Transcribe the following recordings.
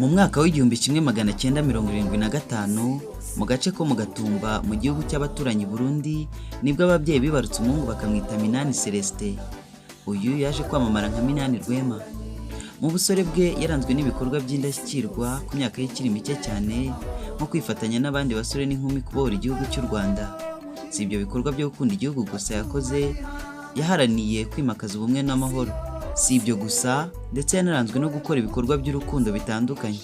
Mu mwaka w'1975 mu gace ko mu Gatumba mu gihugu cy'abaturanyi Burundi nibwo ababyeyi bibarutse umuhungu bakamwita Minani Celestin. Uyu yaje kwamamara nka Minani Rwema. Mu busore bwe yaranzwe n'ibikorwa by'indashyikirwa ku myaka y'ikiri mike cyane nko kwifatanya n'abandi basore n'inkumi kubohora igihugu cy'u Rwanda. Si ibyo bikorwa byo gukunda igihugu gusa yakoze, yaharaniye kwimakaza ubumwe n'amahoro. Si ibyo gusa ndetse yanaranzwe no gukora ibikorwa by'urukundo bitandukanye.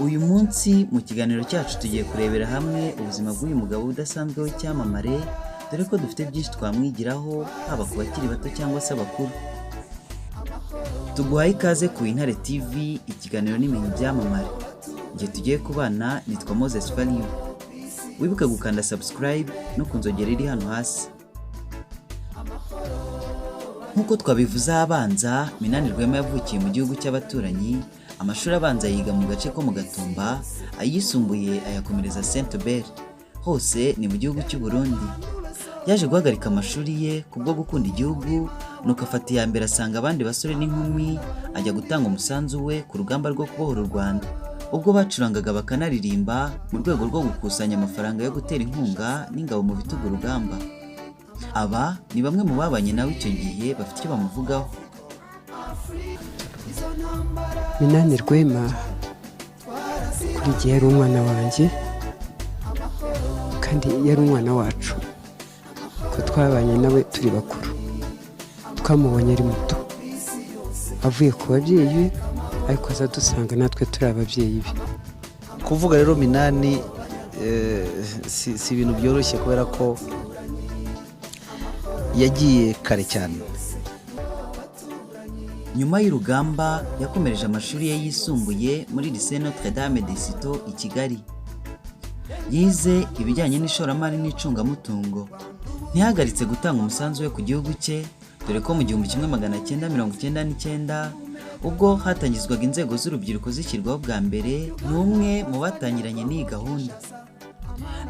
Uyu munsi mu kiganiro cyacu tugiye kurebera hamwe ubuzima bw'uyu mugabo udasanzwe w'icyamamare, dore ko dufite byinshi twamwigiraho haba ku bakiri bato cyangwa se abakuru. Tuguhaye ikaze ku Intare TV, ikiganiro n'Imenya ibyamamare. Ngiye tugiye kubana nitwa Moses Value. Wibuke gukanda subscribe no kunzogera iri hano hasi. Nkuko twabivuze abanza, Minani Rwema yavukiye mu gihugu cy'abaturanyi. Amashuri abanza yiga mu gace ko mu Gatumba, ayisumbuye ayakomereza Saint Bert, hose ni mu gihugu cy'u Burundi. Yaje guhagarika amashuri ye kubwo gukunda igihugu, nuko afata iya mbere asanga abandi basore n'inkumi, ajya gutanga umusanzu we ku rugamba rwo kubohora u Rwanda. Ubwo bacurangaga bakanaririmba mu rwego rwo gukusanya amafaranga yo gutera inkunga n'ingabo mu bitugu urugamba. Aba ni bamwe mu babanye nawe icyo gihe bafite icyo bamuvugaho. Minani Rwema kuri gihe yari umwana wanjye kandi yari umwana wacu, ko twabanye nawe turi bakuru. Twamubonye ari muto avuye ku babyeyi be, ariko aza dusanga natwe turi ababyeyi be. Kuvuga rero Minani si ibintu byoroshye kubera ko yagiye kare cyane. Nyuma y'urugamba yakomereje amashuri ye yisumbuye muri Lycée Notre Dame de Citeaux i Kigali. Yize ibijyanye n'ishoramari n'icungamutungo. Ntihagaritse gutanga umusanzu we ku gihugu cye, dore ko mu 1999 ubwo hatangizwaga inzego z'urubyiruko zishyirwaho bwa mbere, n'umwe mu batangiranye n'iyi gahunda.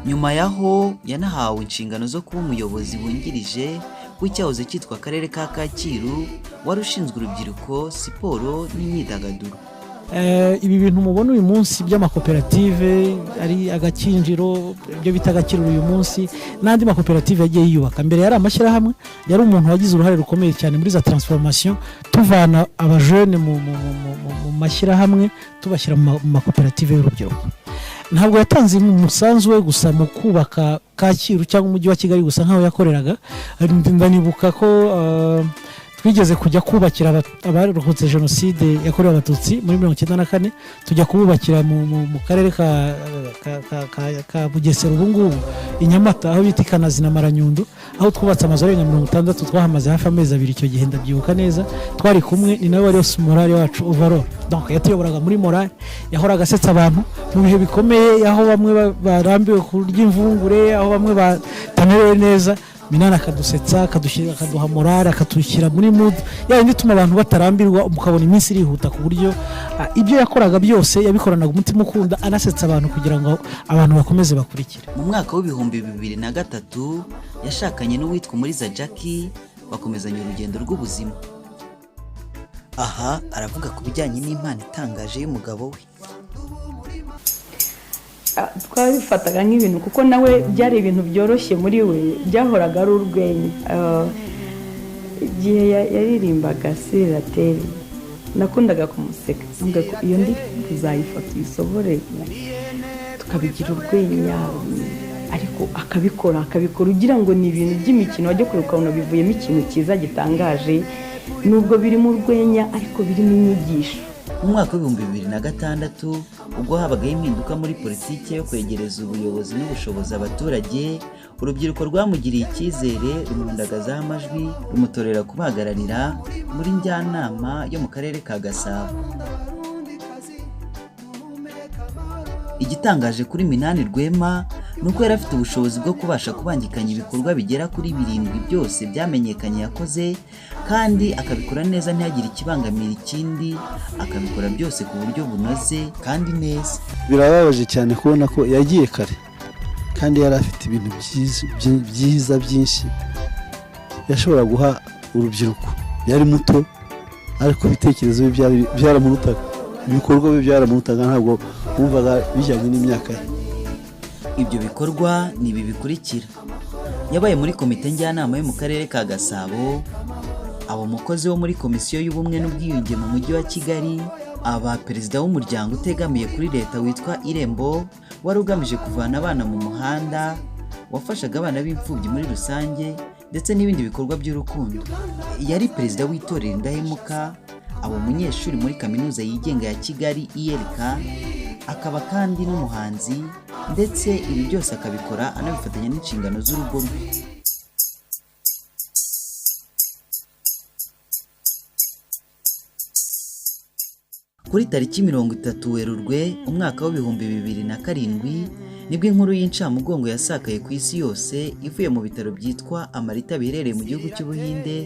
Nyuma yaho yanahawe inshingano zo kuba umuyobozi wungirije w'icyahoze cyitwa Akarere ka Kacyiru, wari ushinzwe urubyiruko, siporo n'imyidagaduro. Ibi bintu mubona uyu munsi by'amakoperative ari agakinjiro, ibyo bita agakiriro uyu munsi, n'andi makoperative yagiye yiyubaka. Mbere yari amashyirahamwe, yari umuntu wagize uruhare rukomeye cyane muri za transformation, tuvana abajene mu mashyirahamwe tubashyira mu makoperative y'urubyiruko. Ntabwo yatanze umusanzu we gusa mu kubaka Kacyiru cyangwa umujyi wa Kigali gusa nkaho yakoreraga. Ndanibuka ko twigeze kujya kubakira abarokotse jenoside yakorewe abatutsi muri 1994, tujya kububakira mu karere ka Bugesera ubu ngubu i Nyamata, aho bita Kanazi na Maranyundo, aho twubatse amazu arenga 60. Twahamaze hafi amezi 2 icyo gihe, ndabyibuka neza. Twari kumwe, ni nawe wari morale wacu overall. Donc yatuyoboraga muri morale, yahoraga asetsa abantu mu bihe bikomeye, aho bamwe barambiwe kurya imvungure, aho bamwe batamerewe neza. Minani akadusetsa, akaduha morale, akatushyira muri mood yandi ituma abantu batarambirwa, mukabona iminsi irihuta, ku buryo ibyo yakoraga byose yabikoranaga umutima ukunda, anasetsa abantu kugira ngo abantu bakomeze bakurikire. Mu mwaka w'2003 yashakanye n'uwitwa Umuriza Jackie, bakomezanya urugendo rw'ubuzima. Aha aravuga ku bijyanye n'impano itangaje y'umugabo we. Twabifataga nk'ibintu kuko nawe byari ibintu byoroshye muri we, byahoraga ari urwenya. Igihe yaririmbaga Celestin, nakundaga kumuseka, iyo ndi kuzayifata isobore tukabigira urwenya, ariko akabikora ugira ngo ni ibintu by'imikino, wajya kuruka uno bivuyemo ikintu cyiza gitangaje, nubwo biri mu rwenya ariko biri mu inyigisho. Mu mwaka w'2006 ubwo habagaho impinduka muri politiki yo kwegereza ubuyobozi n'ubushobozi abaturage, urubyiruko rwamugiriye icyizere, rumundagazaho amajwi, rumutorera kubahagararira muri njyanama yo mu karere ka Gasabo. Igitangaje kuri Minani Rwema nuko yari afite ubushobozi bwo kubasha kubangikanya ibikorwa bigera kuri 7 byose byamenyekanye yakoze, kandi akabikora neza, ntihagire ikibangamira ikindi, akabikora byose ku buryo bunoze kandi neza. Birababaje cyane kubona ko yagiye kare, kandi yari afite ibintu byiza byinshi yashobora guha urubyiruko. Yari muto ariko ibitekerezo bye byaramurutaga, ibikorwa bye byaramurutaga, ntabwo wumvaga bijyanye n'imyaka ye. Ibyo bikorwa ni ibi bikurikira: yabaye muri komite njyanama yo mu karere ka Gasabo, aba umukozi wo muri komisiyo y'ubumwe n'ubwiyunge mu mujyi wa Kigali, aba perezida w'umuryango utegamiye kuri leta witwa Irembo, wari ugamije kuvana abana mu muhanda, wafashaga abana b'imfubyi muri rusange, ndetse n'ibindi bikorwa by'urukundo. Yari perezida w'itorero Indahemuka, aba umunyeshuri muri kaminuza yigenga ya Kigali ILK, akaba kandi n'umuhanzi, ndetse ibi byose akabikora anabifatanya n'inshingano z'urugo rwe. Kuri tariki 30 Werurwe umwaka w'ibihumbi 2007 nibwo inkuru y'incamugongo yasakaye ku isi yose ivuye mu bitaro byitwa Amateka biherereye mu gihugu cy'Ubuhinde,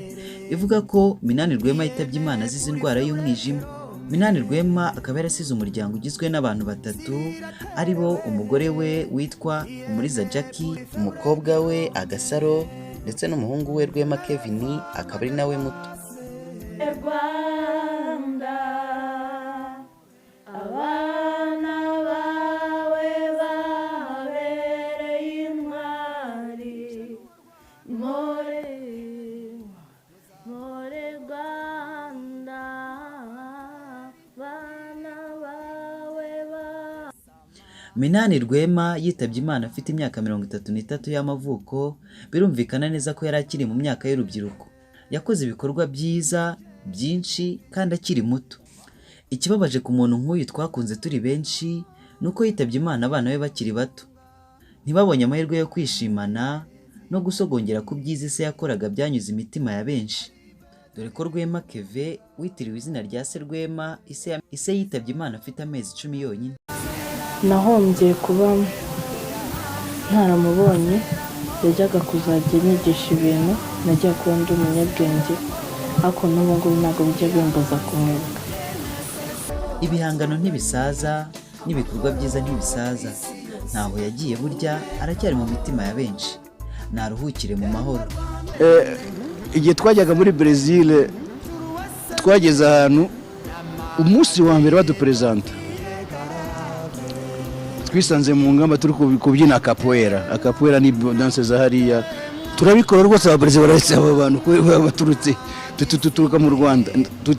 ivuga ko Minani Rwema yitabye Imana azize indwara y'umwijima. Minani Rwema akaba yarasize umuryango ugizwe n'abantu batatu, ari bo umugore we witwa Umuriza Jackie, umukobwa we Agasaro, ndetse n'umuhungu we Rwema Kevin akaba ari nawe muto. Minani Rwema yitabye Imana afite imyaka 33 y'amavuko, birumvikana neza ko yari akiri mu myaka y'urubyiruko. Yakoze ibikorwa byiza byinshi kandi akiri muto. Ikibabaje ku muntu nk'uyu twakunze turi benshi nuko yitabye Imana abana be bakiri bato. Ntibabonye amahirwe yo kwishimana no gusogongera ku byiza se yakoraga byanyuze imitima ya benshi. Dore ko Rwema Keve witiriwe izina rya se Rwema, ise yitabye Imana afite amezi 10 yonyine. Nahombye kuba ntaramubonye, yajyaga kuzajya nyigisha ibintu, najya kuba ndi umunyabwenge, ariko n'ubu ngubu ntabwo bijya bimbuza kumwibuka. Ibihangano ntibisaza, n'ibikorwa byiza ntibisaza. Ntaho yagiye, burya aracyari mu mitima ya benshi. Naruhukire mu mahoro. Igihe twajyaga muri Brazil, twageze ahantu umunsi wa mbere badupresenta, twisanze mu ngamba turi kubyina capoeira ni danse za hariya, turabikora rwose. Ababrezi barahise aba bantu ko baturutse tuturuka mu Rwanda,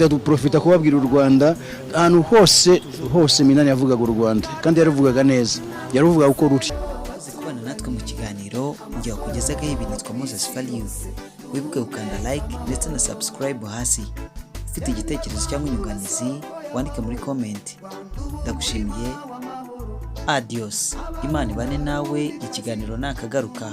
duprofita kubabwira u Rwanda. Ahantu hose Minani yavugaga u Rwanda, kandi yaravugaga neza, yaravugaga uko ruri. Umaze kubana natwe mu kiganiro, ngiye kugezagaho ibintu twamuze Sifaliyo. Wibuke gukanda like ndetse na subscribe hasi. Ufite igitekerezo cyangwa inyunganizi, wandike muri comment. Ndagushimiye. Adios. Imana ibane nawe, ikiganiro nakagaruka.